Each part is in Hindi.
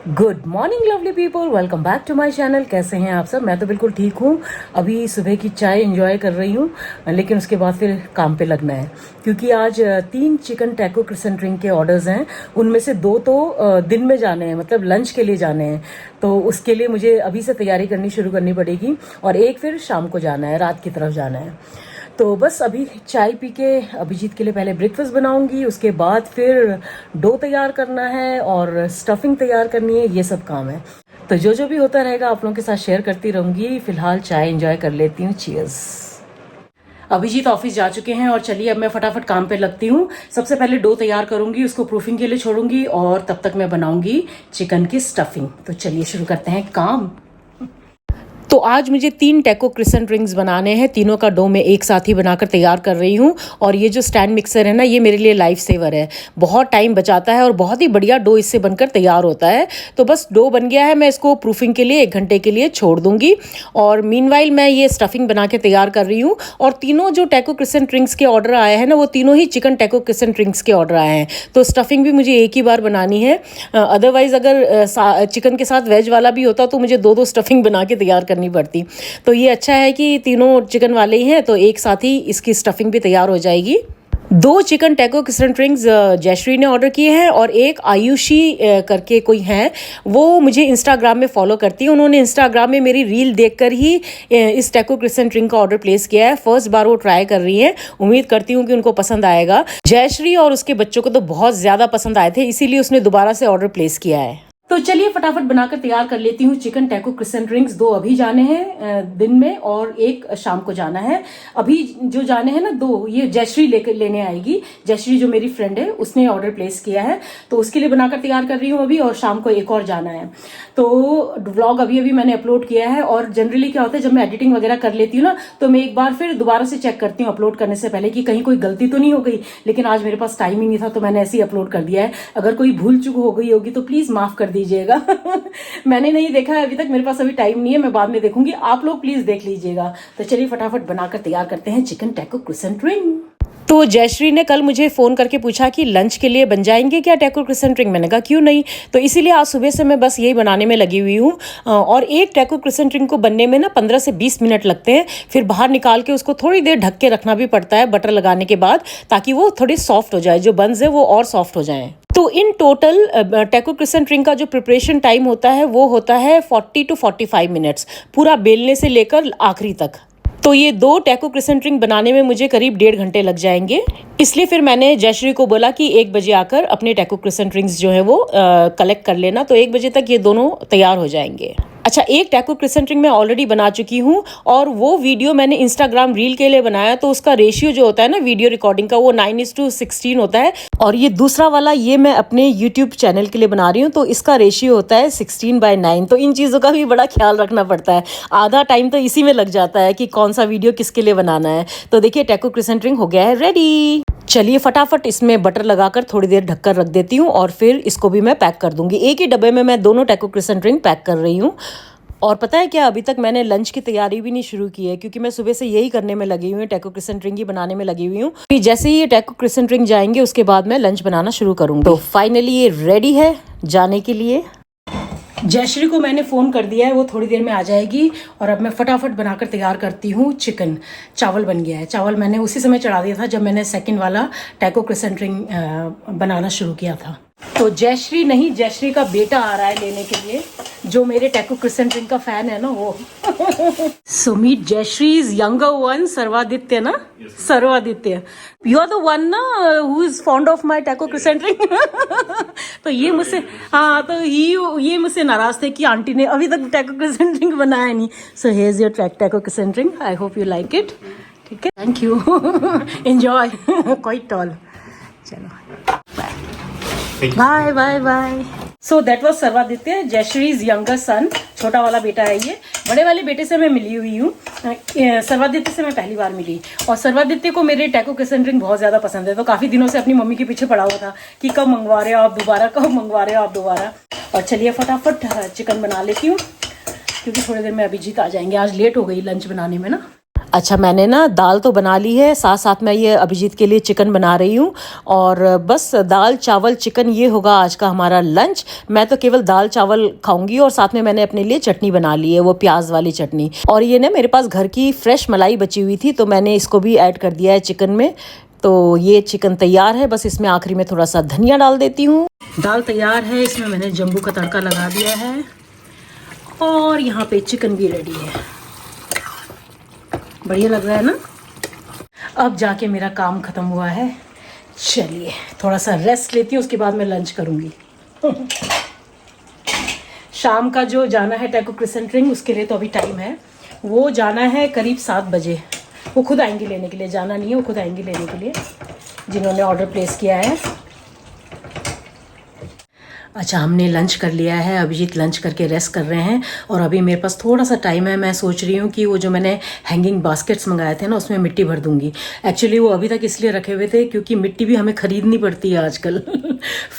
Good morning lovely people, welcome back to my channel. कैसे हैं आप सब? मैं तो बिल्कुल ठीक हूँ। अभी सुबह की चाय एंजॉय कर रही हूँ, लेकिन उसके बाद फिर काम पे लगना है, क्योंकि आज 3 चिकन टैको क्रिसेंट रिंग के ऑर्डर्स हैं। उनमें से 2 तो दिन में जाने हैं, मतलब लंच के लिए जाने हैं। तो उसके लिए मुझे अभी से तैयारी करनी शुरू करनी पड़ेगी, और एक फिर शाम को जाना है, रात की तरफ जाना है। तो बस अभी चाय पी के अभिजीत के लिए पहले ब्रेकफास्ट बनाऊंगी, उसके बाद फिर डो तैयार करना है और स्टफिंग तैयार करनी है, ये सब काम है। तो जो भी होता रहेगा आप लोगों के साथ शेयर करती रहूंगी। फिलहाल चाय एंजॉय कर लेती हूँ। चीयर्स। अभिजीत ऑफिस जा चुके हैं और चलिए अब मैं फटाफट काम पे लगती हूँ। सबसे पहले डो तैयार करूंगी, उसको प्रूफिंग के लिए छोड़ूंगी, और तब तक मैं बनाऊंगी चिकन की स्टफिंग। तो चलिए शुरू करते हैं काम। तो आज मुझे 3 टैको क्रिसेंट रिंग्स बनाने हैं। तीनों का डो मैं एक साथ ही बनाकर तैयार कर रही हूँ। और ये जो स्टैंड मिक्सर है ना, ये मेरे लिए लाइफ सेवर है। बहुत टाइम बचाता है और बहुत ही बढ़िया डो इससे बनकर तैयार होता है। तो बस डो बन गया है, मैं इसको प्रूफिंग के लिए 1 घंटे के लिए छोड़ दूंगी। और मीनवाइल मैं ये स्टफिंग बना के तैयार कर रही हूँ। और तीनों जो टैको क्रिसेंट रिंग्स के ऑर्डर आए हैं ना, वो तीनों ही चिकन टैको क्रिसेंट रिंग्स के ऑर्डर आए हैं। तो स्टफिंग भी मुझे एक ही बार बनानी है। अदरवाइज अगर चिकन के साथ वेज वाला भी होता तो मुझे 2-2 स्टफिंग बना के तैयार करनी पड़ती। तो ये अच्छा है कि तीनों चिकन वाले ही हैं, तो एक साथ ही इसकी स्टफिंग भी तैयार हो जाएगी। 2 chicken taco crescent rings Jayashree ने ऑर्डर किए हैं, और एक आयुषी करके कोई है, वो मुझे इंस्टाग्राम में फॉलो करती है। उन्होंने इंस्टाग्राम में मेरी रील देखकर ही इस टैको क्रिसेंट रिंग का ऑर्डर प्लेस किया है। फर्स्ट बार वो ट्राई कर रही हैं। उम्मीद करती हूँ कि उनको पसंद आएगा। जयश्री और उसके बच्चों को तो बहुत ज़्यादा पसंद आए थे, इसीलिए उसने दोबारा से ऑर्डर प्लेस किया है। तो चलिए फटाफट बनाकर तैयार कर लेती हूँ चिकन टैको क्रिसेंट रिंग्स। 2 अभी जाने हैं दिन में, और 1 शाम को जाना है। अभी जो जाने हैं ना 2, ये जयश्री लेने आएगी। जयश्री जो मेरी फ्रेंड है, उसने ऑर्डर प्लेस किया है, तो उसके लिए बनाकर तैयार कर रही हूँ अभी। और शाम को 1 और जाना है। तो व्लॉग अभी मैंने अपलोड किया है। और जनरली क्या होता है, जब मैं एडिटिंग वगैरह कर लेती हूँ ना, तो मैं एक बार फिर दोबारा से चेक करती हूँ अपलोड करने से पहले कि कहीं कोई गलती तो नहीं हो गई। लेकिन आज मेरे पास टाइम ही नहीं था, तो मैंने ऐसे ही अपलोड कर दिया है। अगर कोई भूल चूक हो गई होगी तो प्लीज माफ कर दीजिएगा। मैंने नहीं देखा है अभी तक, मेरे पास अभी टाइम नहीं है, मैं बाद में देखूंगी। आप लोग प्लीज देख लीजिएगा। तो चलिए फटाफट बनाकर तैयार करते हैं चिकन टैको क्रिसेंट रिंग। तो जयश्री ने कल मुझे फ़ोन करके पूछा कि लंच के लिए बन जाएंगे क्या टैको क्रिसेंट रिंग। मैंने कहा क्यों नहीं। तो इसीलिए आज सुबह से मैं बस यही बनाने में लगी हुई हूँ। और एक टैको क्रिसेंट रिंग को बनने में ना 15 से 20 मिनट लगते हैं। फिर बाहर निकाल के उसको थोड़ी देर ढक के रखना भी पड़ता है बटर लगाने के बाद, ताकि वो थोड़ी सॉफ्ट हो जाए, जो बंस है वो और सॉफ्ट हो जाएं। तो in total taco crescent ring का जो प्रिपरेशन टाइम होता है वो होता है 40 to 45 मिनट्स, पूरा बेलने से लेकर आखिरी तक। तो ये 2 टैको क्रिसेंट रिंग बनाने में मुझे करीब 1.5 घंटे लग जाएंगे। इसलिए फिर मैंने जयश्री को बोला कि 1 बजे आकर अपने टैको क्रिसेंट रिंग्स जो है वो कलेक्ट कर लेना। तो 1 बजे तक ये दोनों तैयार हो जाएंगे। अच्छा, एक टैको क्रिसेंट रिंग मैं ऑलरेडी बना चुकी हूँ, और वो वीडियो मैंने इंस्टाग्राम रील के लिए बनाया। तो उसका रेशियो जो होता है ना वीडियो रिकॉर्डिंग का, वो 9:16 होता है। और ये दूसरा वाला, ये मैं अपने यूट्यूब चैनल के लिए बना रही हूँ, तो इसका रेशियो होता है 16:9। तो इन चीज़ों का भी बड़ा ख्याल रखना पड़ता है। आधा टाइम तो इसी में लग जाता है कि कौन सा वीडियो किसके लिए बनाना है। तो देखिए टैको क्रिसेंट रिंग हो गया है रेडी। चलिए फटाफट इसमें बटर लगाकर थोड़ी देर ढककर रख देती हूँ, और फिर इसको भी मैं पैक कर दूंगी। एक ही डब्बे में मैं दोनों टैको क्रिसेंट रिंग पैक कर रही हूँ। और पता है क्या, अभी तक मैंने लंच की तैयारी भी नहीं शुरू की है, क्योंकि मैं सुबह से यही करने में लगी हुई हूँ, टैको क्रिसेंट रिंग ही बनाने में लगी हुई हूँ। फिर जैसे ही ये टैको क्रिसेंट रिंग जाएंगे, उसके बाद मैं लंच बनाना शुरू करूँगी। तो फाइनली ये रेडी है जाने के लिए। जयश्री को मैंने फ़ोन कर दिया है, वो थोड़ी देर में आ जाएगी। और अब मैं फटाफट बनाकर तैयार करती हूँ चिकन। चावल बन गया है। चावल मैंने उसी समय चढ़ा दिया था जब मैंने सेकंड वाला टैको क्रिसेंट रिंग बनाना शुरू किया था। तो जयश्री नहीं, जयश्री का बेटा आ रहा है लेने के लिए, जो मेरे टैको क्रिसेंट रिंग का फैन है ना वो। सो मीट जयश्रीज यंगर वन, सर्वादित्य ना। सर्वादित्य, यू आर द वन ना who is fond of my taco crescent ring. तो ये मुझसे, हाँ, तो ये मुझसे नाराज थे कि आंटी ने अभी तक टैको क्रिसेंट रिंग बनाया नहीं। So here is your taco crescent ring. I hope you like it. ठीक है, thank you. Enjoy. Quite tall. चलो bye bye bye. So that was Sarvaditya, Jayshree's younger son. छोटा वाला बेटा है ये। बड़े वाले बेटे से मैं मिली हुई हूँ, सर्वादित्य से मैं पहली बार मिली। और सर्वादित्य को मेरे टैको क्रिसेंट रिंग बहुत ज़्यादा पसंद है। तो काफ़ी दिनों से अपनी मम्मी के पीछे पड़ा हुआ था कि कब मंगवा रहे हो आप दोबारा, कब मंगवा रहे हो आप दोबारा। और चलिए फटाफट चिकन बना लेती हूँ, क्योंकि थोड़ी देर में अभिजीत आ जाएंगे। आज लेट हो गई लंच बनाने में ना। अच्छा, मैंने ना दाल तो बना ली है, साथ साथ मैं ये अभिजीत के लिए चिकन बना रही हूँ। और बस दाल चावल चिकन ये होगा आज का हमारा लंच। मैं तो केवल दाल चावल खाऊंगी और साथ में मैंने अपने लिए चटनी बना ली है, वो प्याज वाली चटनी। और ये ना मेरे पास घर की फ्रेश मलाई बची हुई थी, तो मैंने इसको भी ऐड कर दिया है चिकन में। तो ये चिकन तैयार है, बस इसमें आखिरी में थोड़ा सा धनिया डाल देती हूँ। दाल तैयार है, इसमें मैंने जम्बू का तड़का लगा दिया है और यहाँ पे चिकन भी रेडी है। बढ़िया लग रहा है ना। अब जाके मेरा काम ख़त्म हुआ है। चलिए थोड़ा सा रेस्ट लेती हूँ, उसके बाद मैं लंच करूँगी। शाम का जो जाना है टैको क्रिसेंट रिंग, उसके लिए तो अभी टाइम है। वो जाना है करीब 7 बजे। वो खुद आएंगी लेने के लिए, जाना नहीं है, वो खुद आएंगी लेने के लिए, जिन्होंने ऑर्डर प्लेस किया है। अच्छा, हमने लंच कर लिया है, अभिजीत लंच करके रेस्ट कर रहे हैं और अभी मेरे पास थोड़ा सा टाइम है। मैं सोच रही हूँ कि वो जो मैंने हैंगिंग बास्केट्स मंगाए थे ना, उसमें मिट्टी भर दूंगी। एक्चुअली वो अभी तक इसलिए रखे हुए थे क्योंकि मिट्टी भी हमें ख़रीदनी पड़ती है आजकल।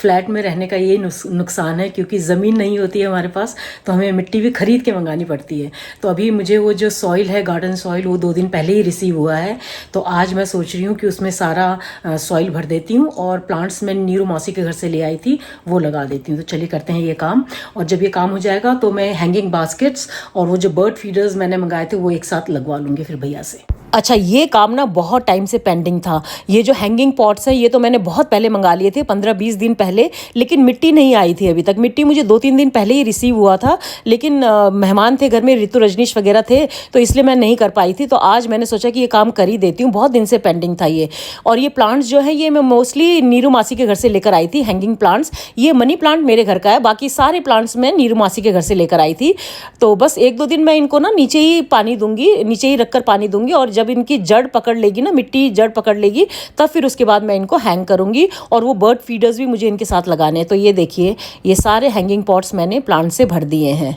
फ्लैट में रहने का ये नुकसान है, क्योंकि ज़मीन नहीं होती है हमारे पास, तो हमें मिट्टी भी ख़रीद के मंगानी पड़ती है। तो अभी मुझे वो जो सॉइल है, गार्डन सॉइल, वो 2 दिन पहले ही रिसीव हुआ है। तो आज मैं सोच रही हूँ कि उसमें सारा सॉइल भर देती हूँ और प्लांट्स मैं नीरू मौसी के घर से ले आई थी, वो लगा देती हूँ। तो चलिए करते हैं ये काम। और जब ये काम हो जाएगा तो मैं हैंगिंग बास्केट्स और वो जो बर्ड फीडर्स मैंने मंगाए थे वो एक साथ लगवा लूँगी फिर भैया से। अच्छा, ये काम ना बहुत टाइम से पेंडिंग था। ये जो हैंगिंग पॉट्स हैं, ये तो मैंने बहुत पहले मंगा लिए थे, 15-20 दिन पहले, लेकिन मिट्टी नहीं आई थी अभी तक। मिट्टी मुझे 2-3 दिन पहले ही रिसीव हुआ था, लेकिन मेहमान थे घर में, ऋतु रजनीश वगैरह थे, तो इसलिए मैं नहीं कर पाई थी। तो आज मैंने सोचा कि ये काम कर ही देती हूँ, बहुत दिन से पेंडिंग था ये। और ये प्लांट्स जो है, ये मैं मोस्टली नीरू मासी के घर से लेकर आई थी, हैंगिंग प्लांट्स। ये मनी प्लांट मेरे घर का है, बाकी सारे प्लांट्स मैं नीरू मासी के घर से लेकर आई थी। तो बस 1-2 दिन मैं इनको ना नीचे ही पानी दूंगी, नीचे ही रखकर पानी दूंगी, और जब इनकी जड़ पकड़ लेगी ना, मिट्टी जड़ पकड़ लेगी, तब फिर उसके बाद मैं इनको हैंग करूंगी। और वो बर्ड फीडर्स भी मुझे इनके साथ लगाने हैं। तो ये देखिए, ये सारे हैंगिंग पॉट्स मैंने प्लांट से भर दिए हैं,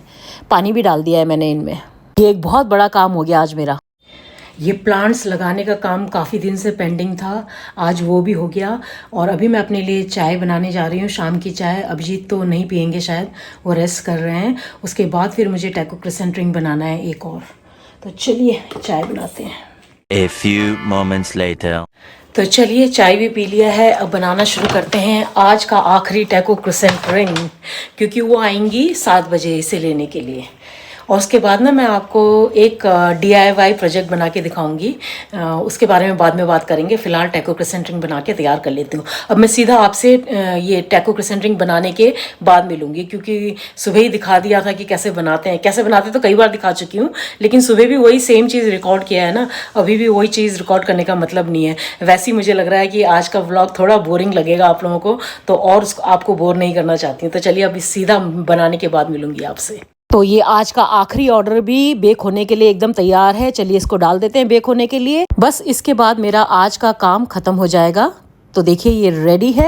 पानी भी डाल दिया है मैंने इनमें। ये एक बहुत बड़ा काम हो गया आज मेरा। ये प्लांट्स लगाने का काम काफ़ी दिन से पेंडिंग था, आज वो भी हो गया। और अभी मैं अपने लिए चाय बनाने जा रही हूँ, शाम की चाय। अभिजीत तो नहीं पियेंगे शायद, वो रेस्ट कर रहे हैं। उसके बाद फिर मुझे टैको क्रिसेंट रिंग बनाना है एक और। तो चलिए चाय बनाते हैं। A few moments later. तो चलिए चाय भी पी लिया है, अब बनाना शुरू करते हैं आज का आखिरी टैको क्रिसेंट रिंग, क्योंकि वो आएंगी 7 बजे इसे लेने के लिए। और उसके बाद ना मैं आपको एक DIY प्रोजेक्ट बना के दिखाऊंगी, उसके बारे में बाद में बात करेंगे। फिलहाल टैको क्रिसेंट रिंग बना के तैयार कर लेती हूँ। अब मैं सीधा आपसे ये टैको क्रिसेंट रिंग बनाने के बाद मिलूंगी, क्योंकि सुबह ही दिखा दिया था कि कैसे बनाते हैं। कैसे बनाते तो कई बार दिखा चुकी हूँ, लेकिन सुबह भी वही सेम चीज़ रिकॉर्ड किया है ना, अभी भी वही चीज़ रिकॉर्ड करने का मतलब नहीं है। वैसे ही मुझे लग रहा है कि आज का व्लॉग थोड़ा बोरिंग लगेगा आप लोगों को, तो और आपको बोर नहीं करना चाहती हूँ। तो चलिए अभी सीधा बनाने के बाद मिलूंगी आपसे। तो ये आज का आखिरी ऑर्डर भी बेक होने के लिए एकदम तैयार है। चलिए इसको डाल देते हैं बेक होने के लिए। बस इसके बाद मेरा आज का काम खत्म हो जाएगा। तो देखिए ये रेडी है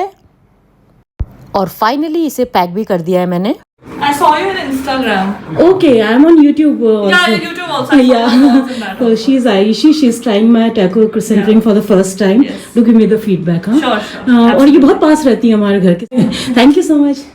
और फाइनली इसे पैक भी कर दिया है मैंने। I saw you on Instagram. Okay, I'm on YouTube also. Yeah, YouTube also. Yeah. So she's Aishi. She's trying my taco crescent ring for the first time. Yes. Do give me the feedback, huh? Sure. और ये बहुत पास रहती है हमारे घर के। Thank you so much.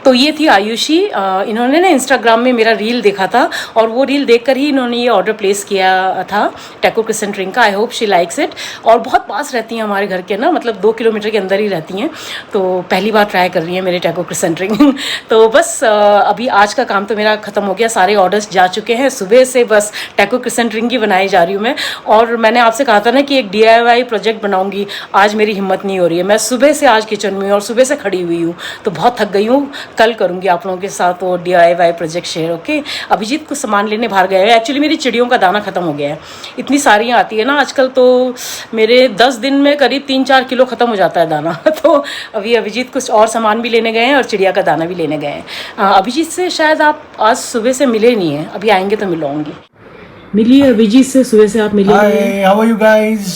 तो ये थी आयुषी। इन्होंने ना इंस्टाग्राम में मेरा रील देखा था और वो रील देखकर ही इन्होंने ये ऑर्डर प्लेस किया था टैको क्रिसेंट रिंग का। I hope she likes it. और बहुत पास रहती हैं हमारे घर के ना, मतलब 2 किलोमीटर के अंदर ही रहती हैं। तो पहली बार ट्राई कर रही हैं मेरे टैको क्रिसेंट रिंग। तो बस अभी आज का काम तो मेरा ख़त्म हो गया, सारे ऑर्डर्स जा चुके हैं। सुबह से बस टैको क्रिसेंट रिंग ही बनाई जा रही हूँ मैं। और मैंने आपसे कहा था ना कि एक DIY प्रोजेक्ट बनाऊँगी, आज मेरी हिम्मत नहीं हो रही है। मैं सुबह से आज किचन में और सुबह से खड़ी हुई हूँ, तो बहुत थक गई हूँ। कल करूँगी आप लोगों के साथ वो DIY project share. Okay, Abhijit कुछ सामान लेने बाहर गए हैं। एक्चुअली मेरी चिड़ियों का दाना ख़त्म हो गया है। इतनी सारी आती है ना आजकल, तो मेरे 10 दिन में करीब 3-4 किलो ख़त्म हो जाता है दाना। तो अभी अभिजीत कुछ और सामान भी लेने गए हैं और चिड़िया का दाना भी लेने गए हैं। अभिजीत से शायद आप आज सुबह से मिले नहीं हैं, अभी आएंगे तो मिलाऊंगी। मिलिए अभिजीत से, सुबह से आप मिले। Hi, how are you guys?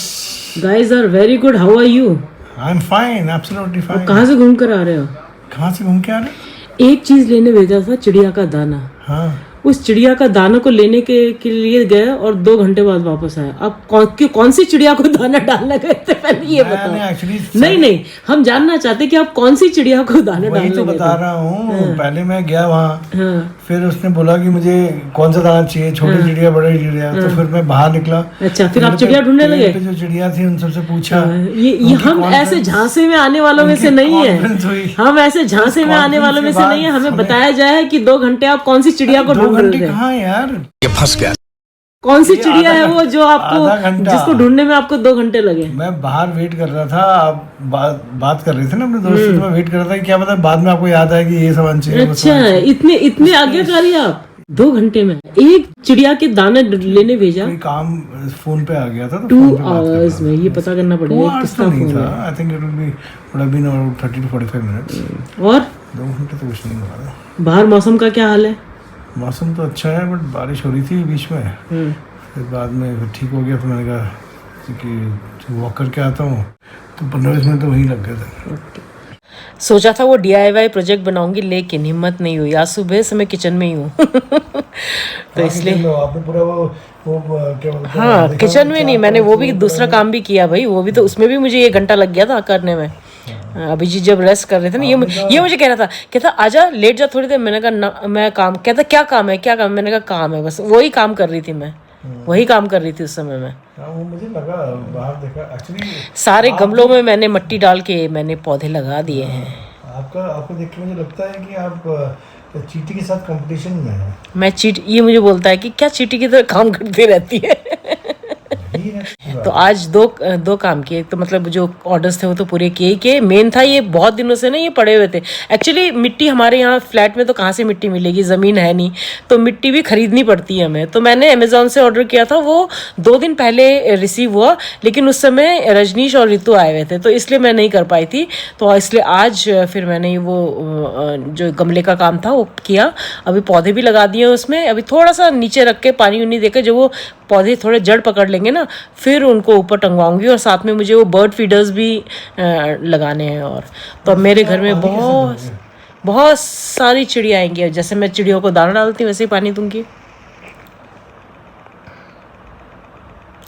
Guys are very good, how are you? I'm fine, absolutely fine. कहाँ से घूम कर आ रहे हो? कहाँ से घूम के आ रहे? एक चीज लेने भेजा था, चिड़िया का दाना। हाँ। उस चिड़िया का दाना को लेने के लिए गए और 2 घंटे बाद वापस आया। अब कौन सी चिड़िया को दाना डालने गए थे पहले ये बताओ। मैंने एक्चुअली नहीं, हम जानना चाहते कि आप कौन सी चिड़िया को दाना वही डालने तो गए बता थे। रहा हूँ। पहले मैं गया वहाँ, हाँ, फिर उसने बोला कि मुझे कौन सा दाना चाहिए, छोटी चिड़िया बड़ी चिड़िया। तो फिर मैं बाहर निकला। अच्छा, फिर आप पेड़ चिड़िया पे- ढूंढने पेड़ लगे। पे जो चिड़िया थी उन सबसे पूछा। ये उनकी हम ऐसे confidence- झांसे में आने वालों में से उनकी नहीं confidence हुई। है। हम ऐसे झांसे में आने वालों में से नहीं है। हमें बताया जाए कि 2 घंटे आप कौन सी चिड़िया को 2 ढूंढ घंटे रहे थे। कहाँ यार, कौन सी ये चिड़िया आधा है वो जो आधा आपको घंटा। जिसको ढूंढने में आपको 2 घंटे लगे। मैं बाहर वेट कर रहा था। आप बात कर रहे थे ना अपने दोस्त से, तो मैं वेट कर रहा था कि क्या पता बाद में आपको याद आए कि ये सामान चाहिए, वो अच्छा, सामान चाहिए। इतने आज्ञाकारी आप। 2 घंटे में एक चिड़िया के दाने लेने भेजा। कोई काम फोन पे आ गया था, तो 2 फोन पे बात कर रहा आवर्स था। में ये पता करना 2 पड़ेगा hours किसका तो नहीं फोन था। है। I think it will be would have been around 30 to 45 minutes. और 2 घंटे तो कुछ नहीं हुआ था। बाहर मौसम का क्या हाल है? मौसम तो अच्छा है, बट बारिश हो रही थी बीच में। फिर बाद में फिर ठीक हो गया, तो मैंने कहा कि वॉक करके आता हूँ। तो 15-20 मिनट तो वहीं लग गए थे। सोचा था वो DIY प्रोजेक्ट बनाऊंगी, लेकिन हिम्मत नहीं हुई। आज सुबह से मैं किचन में ही हूँ। तो इसलिए आपने पूरा वो क्या बोलते हैं, हाँ, देखा किचन वो में नहीं, मैंने वो भी दूसरा काम भी किया भाई। वो भी तो उसमें भी मुझे 1 घंटा लग गया था करने में। अभिजीत जब रेस्ट कर रहे थे ना, ये मुझे कह रहा था, कहता आजा लेट जा थोड़ी देर। मैंने कहा ना, मैं काम, कहता क्या काम है, क्या काम है? मैंने कहा काम है, बस वही काम कर रही थी मैं। वही काम कर रही थी उस समय में। हाँ, वो मुझे लगा बाहर देखा एक्चुअली। सारे गमलों में मैंने मिट्टी डाल के मैंने पौधे लगा दिए हैं। आपको देख के मुझे लगता है कि आप चींटी के साथ कंपटीशन में हैं। मैं ये मुझे बोलता है कि क्या चींटी की तरह काम करती रहती है। यही है। तो आज दो काम किए। तो मतलब जो ऑर्डर्स थे वो तो पूरे किए। मेन था ये बहुत दिनों से ना ये पड़े हुए थे। एक्चुअली मिट्टी हमारे यहाँ फ्लैट में तो कहाँ से मिट्टी मिलेगी, ज़मीन है नहीं, तो मिट्टी भी खरीदनी पड़ती है हमें। तो मैंने अमेज़ॉन से ऑर्डर किया था, वो 2 दिन पहले रिसीव हुआ, लेकिन उस समय रजनीश और ऋतु आए हुए थे, तो इसलिए मैं नहीं कर पाई थी। तो इसलिए आज फिर मैंने वो जो गमले का काम था वो किया। अभी पौधे भी लगा दिए उसमें। अभी थोड़ा सा नीचे रख के पानी उनी देकर जो वो पौधे थोड़े जड़ पकड़ लेंगे ना, फिर उनको ऊपर टंगवाऊंगी। और साथ में मुझे वो बर्ड फीडर्स भी लगाने हैं। और तो अब मेरे घर में बहुत सारी चिड़िया आएंगी। जैसे मैं चिड़ियों को दाना डालती हूँ वैसे ही पानी दूंगी।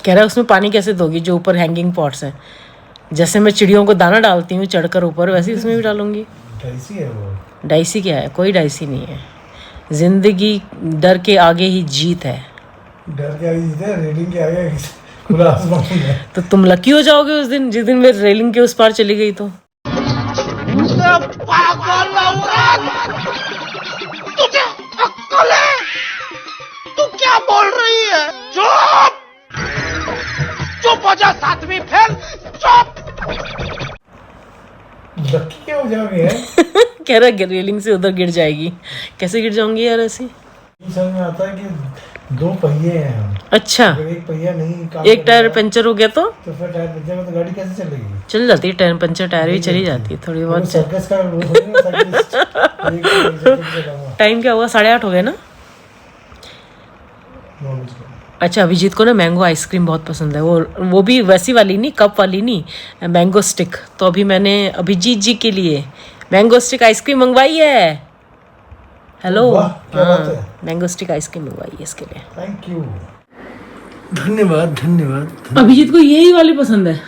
कह रहा है उसमें पानी कैसे दोगी जो ऊपर हैंगिंग पॉट्स हैं? जैसे मैं चिड़ियों को दाना डालती हूँ चढ़कर ऊपर, वैसे ही उसमें भी डालूंगी। डाइसी है वो। डाइसी क्या है? कोई डाइसी नहीं है। जिंदगी डर के आगे ही जीत है। डर के आगे जीते, रेलिंग के आगे खुला आसमान है। तो तुम लकी हो जाओगे उस दिन, जिस दिन मैं रेलिंग के उस पार चली गई। तो तुझे अक्ल है? तू क्या बोल रही है? चुप! चुप हो जा, 7वीं फेल। चुप! लकी क्या हो जाओगे यार? कह रहा है रेलिंग से उधर गिर जाएगी। कैसे गिर जाऊंगी यार ऐसे? समझ में आता है कि 2 पहिए हैं हम। अच्छा, अगर एक पहिया नहीं काम एक टायर करेगा, पंचर हो गया तो तो फिर टायर पंचर में तो गाड़ी कैसे चलेगी? चल जाती है। टायर पंचर, टायर भी चली जाती है थोड़ी वो बहुत। सर्कस का वो थोड़ी ना, साइकिलिस्ट। एक जैकेट से लगा। टाइम क्या हुआ? 8:30 हो गए ना। 9 बज गए। अच्छा, अभिजीत को ना मैंगो आइसक्रीम बहुत पसंद है। वो भी वैसी वाली नहीं, कप वाली नहीं, मैंगो स्टिक। तो अभी मैंने अभिजीत जी के लिए मैंगो स्टिक आइसक्रीम मंगवाई है। हेलो, वाह, क्या बात है। मैंगो स्टिक आइसक्रीम मंगवाई है इसके लिए। थैंक यू, धन्यवाद धन्यवाद। अभिजीत को यही वाली पसंद है,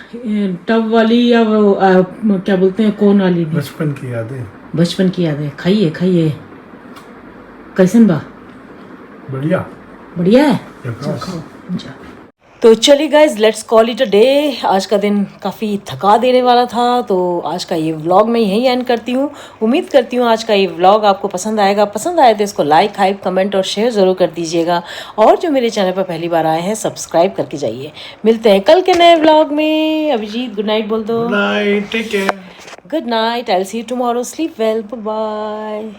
टब वाली या वो क्या बोलते हैं, कोन वाली नहीं। बचपन की यादें। बचपन की यादें। खाइए खाइए। कैसन बा? बढ़िया। बढ़िया है। जा। तो चलिए guys, let's call it a day. आज का दिन काफ़ी थका देने वाला था, तो आज का ये व्लॉग मैं यहीं एंड करती हूँ। उम्मीद करती हूँ आज का ये व्लॉग आपको पसंद आएगा। पसंद आए तो इसको लाइक, हाइप, कमेंट और शेयर ज़रूर कर दीजिएगा। और जो मेरे चैनल पर पहली बार आए हैं, सब्सक्राइब करके जाइए। मिलते हैं कल के नए व्लॉग में। अभिजीत गुड नाइट बोल दो। Good night, take care. Good night, I will see you tomorrow. Sleep well, bye.